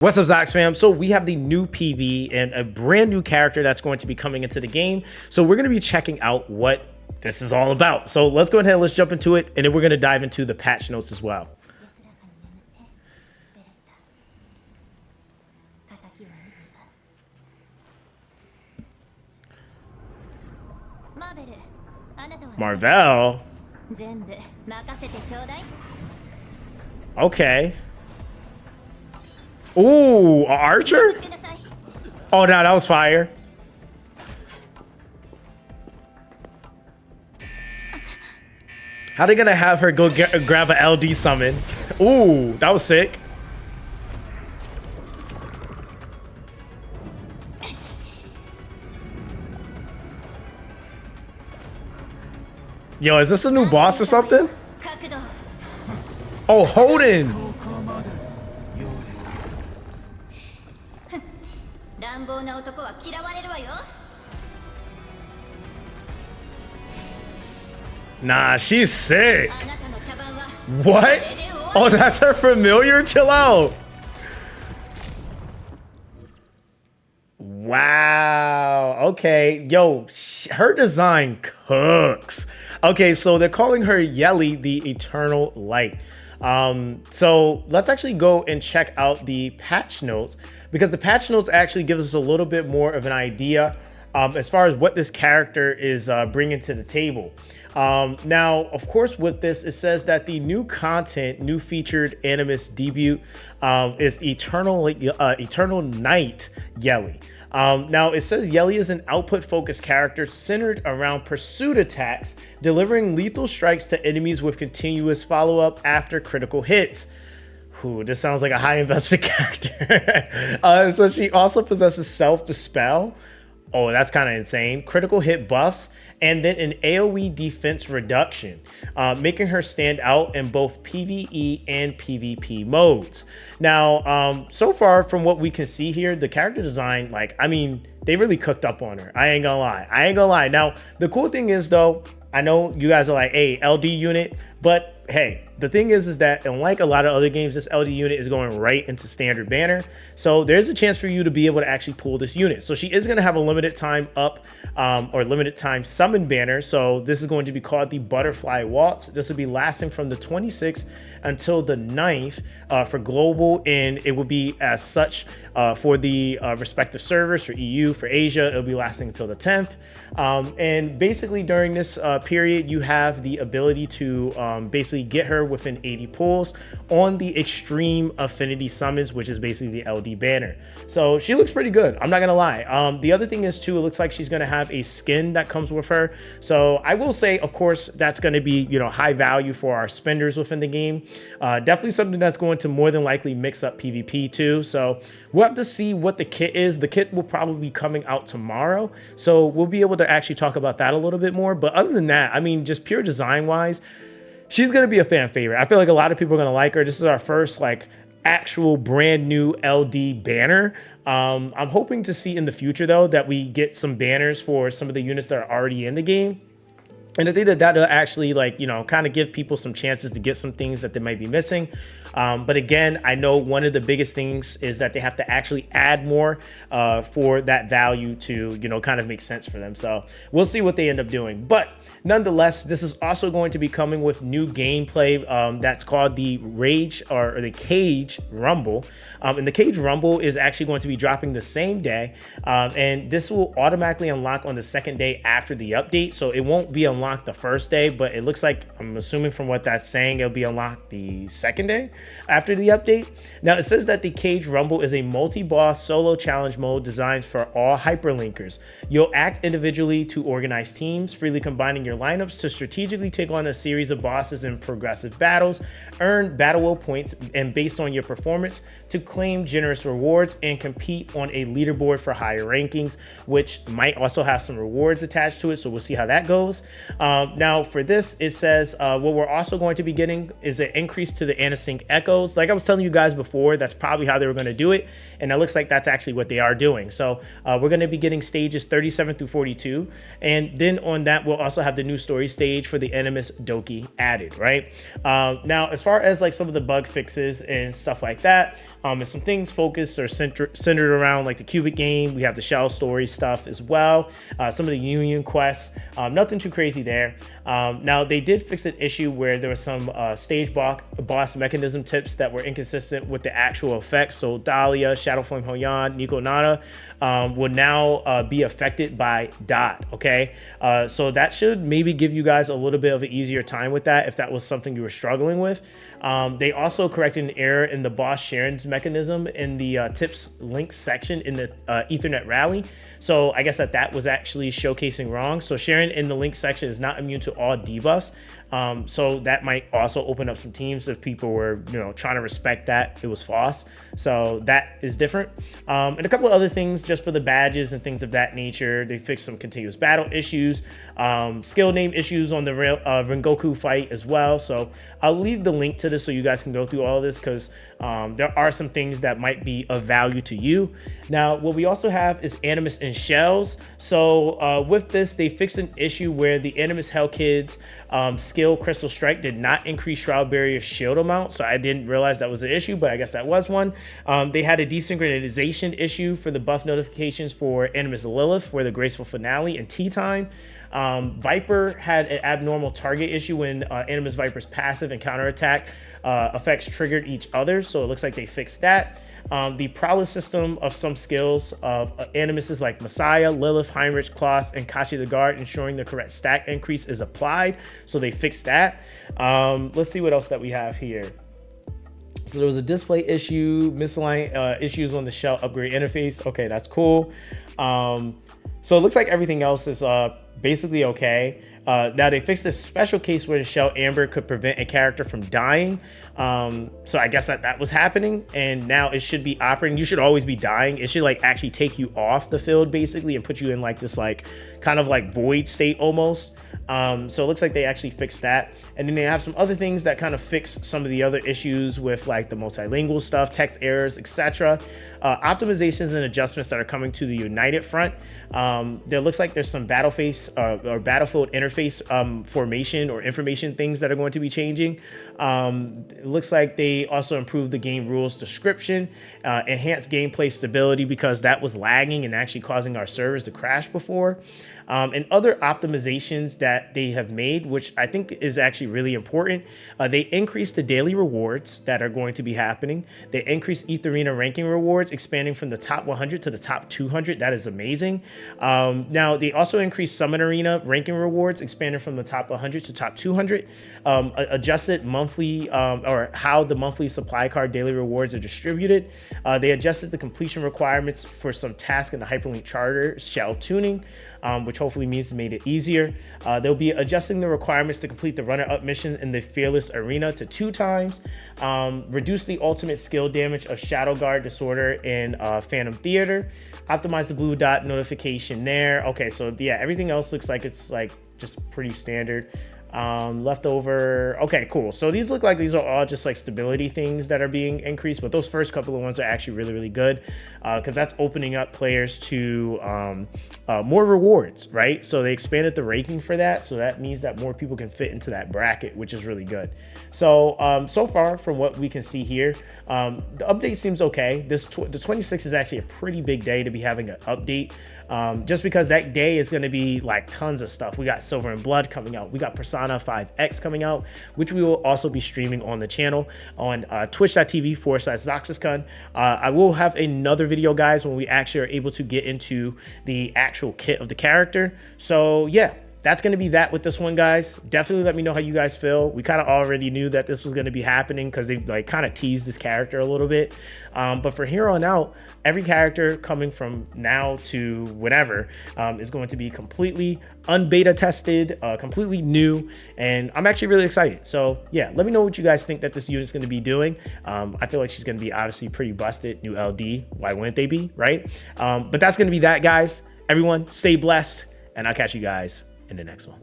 What's up, Zox fam? So we have the new PV and a brand new character that's going to be coming into the game. So we're going to be checking out what this is all about. So let's go ahead and let's jump into it, and then we're going to dive into the patch notes as well. Marvel. Okay. Ooh, an archer? Oh, no, that was fire. How they gonna have her go grab a LD summon? Ooh, that was sick. Yo, is this a new boss or something? Oh, Holden. Nah, she's sick. What? Oh, that's her familiar? Chill out. Wow. Okay. Yo, her design cooks. Okay, so they're calling her Yeli, the Eternal Light. So let's actually go and check out the patch notes, because the patch notes actually gives us a little bit more of an idea as far as what this character is bringing to the table. Now, of course, with this, it says that the new content, new featured Animus debut is Eternal Night Yeli. Now, it says Yeli is an output-focused character centered around pursuit attacks, delivering lethal strikes to enemies with continuous follow-up after critical hits. Ooh, this sounds like a high-investment character. So she also possesses Self-Dispel. Oh, that's kind of insane. Critical hit buffs, and then an AoE defense reduction, making her stand out in both PvE and PvP modes. Now, so far from what we can see here, the character design, like, I mean, they really cooked up on her. I ain't gonna lie. Now, the cool thing is, though, I know you guys are like, hey, LD unit, but hey, the thing is that unlike a lot of other games, this LD unit is going right into standard banner. So there's a chance for you to be able to actually pull this unit. So she is going to have a limited time up or limited time summon banner. So this is going to be called the Butterfly Waltz. This will be lasting from the 26th until the 9th for global, and it will be as such for the respective servers. For EU, for Asia, it'll be lasting until the 10th. And basically during this period, you have the ability to basically get her within 80 pulls on the extreme affinity summons, which is basically the LD banner. So she looks pretty good, I'm not gonna lie. The other thing is too, it looks like she's gonna have a skin that comes with her. So I will say, of course, that's gonna be, you know, high value for our spenders within the game. Definitely something that's going to more than likely mix up PvP too. So we'll have to see what the kit is. The kit will probably be coming out tomorrow, so we'll be able to actually talk about that a little bit more. But other than that, I mean, just pure design wise, she's gonna be a fan favorite. I feel like a lot of people are gonna like her. This is our first like actual brand new LD banner. I'm hoping to see in the future though that we get some banners for some of the units that are already in the game. And I think that that'll actually, like, you know, kind of give people some chances to get some things that they might be missing. But again, I know one of the biggest things is that they have to actually add more for that value to, you know, kind of make sense for them. So we'll see what they end up doing. But nonetheless, this is also going to be coming with new gameplay that's called the Rage or the Cage Rumble. And the Cage Rumble is actually going to be dropping the same day. And this will automatically unlock on the second day after the update. So it won't be unlocked the first day, but it looks like, I'm assuming from what that's saying, it'll be unlocked the second day after the update. Now, it says that the Cage Rumble is a multi-boss solo challenge mode designed for all hyperlinkers. You'll act individually to organize teams, freely combining your lineups to strategically take on a series of bosses in progressive battles, earn battle will points, and based on your performance, to claim generous rewards and compete on a leaderboard for higher rankings, which might also have some rewards attached to it. So we'll see how that goes. Now for this, it says what we're also going to be getting is an increase to the anti-sync echoes. Like I was telling you guys before, that's probably how they were going to do it, and it looks like that's actually what they are doing. So we're going to be getting stages 37 through 42, and then on that we'll also have the new story stage for the Animus Doki added, right? Now as far as like some of the bug fixes and stuff like that, and some things focused or centered around like the Cubic game. We have the shell story stuff as well, some of the union quests, nothing too crazy there. Now they did fix an issue where there was some stage boss mechanism tips that were inconsistent with the actual effects. So Dahlia, Shadowflame Hoyan, Nico Nana will now be affected by Dot. Okay, so that should maybe give you guys a little bit of an easier time with that if that was something you were struggling with. They also corrected an error in the boss Sharon's mechanism in the tips links section in the Ethernet rally. So I guess that was actually showcasing wrong. So Sharon in the link section is not immune to all debuffs. So that might also open up some teams if people were, trying to respect that it was false. So that is different. And a couple of other things just for the badges and things of that nature. They fixed some continuous battle issues, skill name issues on the Rengoku fight as well. So I'll leave the link to this so you guys can go through all of this, because there are some things that might be of value to you. Now, what we also have is Animus and Shells. So with this, they fixed an issue where the Animus Hell Kids skill Crystal Strike did not increase Shroud Barrier shield amount. So I didn't realize that was an issue, but I guess that was one. They had a desynchronization issue for the buff notifications for Animus Lilith for the Graceful Finale and Tea Time. Viper had an abnormal target issue when Animus Viper's passive and counterattack effects triggered each other. So it looks like they fixed that. The prowess system of some skills of Animuses like Messiah, Lilith, Heinrich, Klaus, and Kachi the Guard, ensuring the correct stack increase is applied. So they fixed that. Let's see what else that we have here. So there was a display issue, misaligned issues on the shell upgrade interface. Okay, that's cool. So it looks like everything else is basically okay. Now they fixed a special case where the shell amber could prevent a character from dying. So I guess that was happening, and now it should be operating. You should always be dying. It should like actually take you off the field basically and put you in like this like kind of like void state almost. So it looks like they actually fixed that. And then they have some other things that kind of fix some of the other issues with like the multilingual stuff, text errors, etc. Optimizations and adjustments that are coming to the United front. There looks like there's some or battlefield interface formation or information things that are going to be changing. It looks like they also improved the game rules description, enhanced gameplay stability because that was lagging and actually causing our servers to crash before. And other optimizations that they have made, which I think is actually really important. They increased the daily rewards that are going to be happening. They increased Etheria ranking rewards, expanding from the top 100 to the top 200. That is amazing. Now, they also increased Summon Arena ranking rewards, expanding from the top 100 to top 200. Adjusted monthly or how the monthly supply card daily rewards are distributed. They adjusted the completion requirements for some tasks in the Hyperlink Charter shell tuning, which hopefully means it made it easier. They'll be adjusting the requirements to complete the runner-up mission in the Fearless Arena to 2 times. Reduce the ultimate skill damage of Shadow Guard Disorder in Phantom Theater. Optimize the blue dot notification there. Okay, so yeah, everything else looks like it's like just pretty standard. Leftover. Okay, cool. So these look like these are all just like stability things that are being increased, but those first couple of ones are actually really, really good because that's opening up players to more rewards, right? So they expanded the ranking for that. So that means that more people can fit into that bracket, which is really good. So, so far from what we can see here, the update seems okay. The 26th is actually a pretty big day to be having an update. Just because that day is going to be like tons of stuff. We got Silver and Blood coming out. We got Persona 5X coming out, which we will also be streaming on the channel on twitch.tv/Zoxaskun. I will have another video, guys, when we actually are able to get into the actual kit of the character. So yeah, that's going to be that with this one, guys. Definitely let me know how you guys feel. We kind of already knew that this was going to be happening because they've like kind of teased this character a little bit. But for here on out, every character coming from now to whatever is going to be completely unbeta tested, completely new, and I'm actually really excited. So yeah, let me know what you guys think that this unit's going to be doing. I feel like she's going to be obviously pretty busted. New LD, why wouldn't they be, right? But that's going to be that, guys. Everyone, stay blessed, and I'll catch you guys in the next one.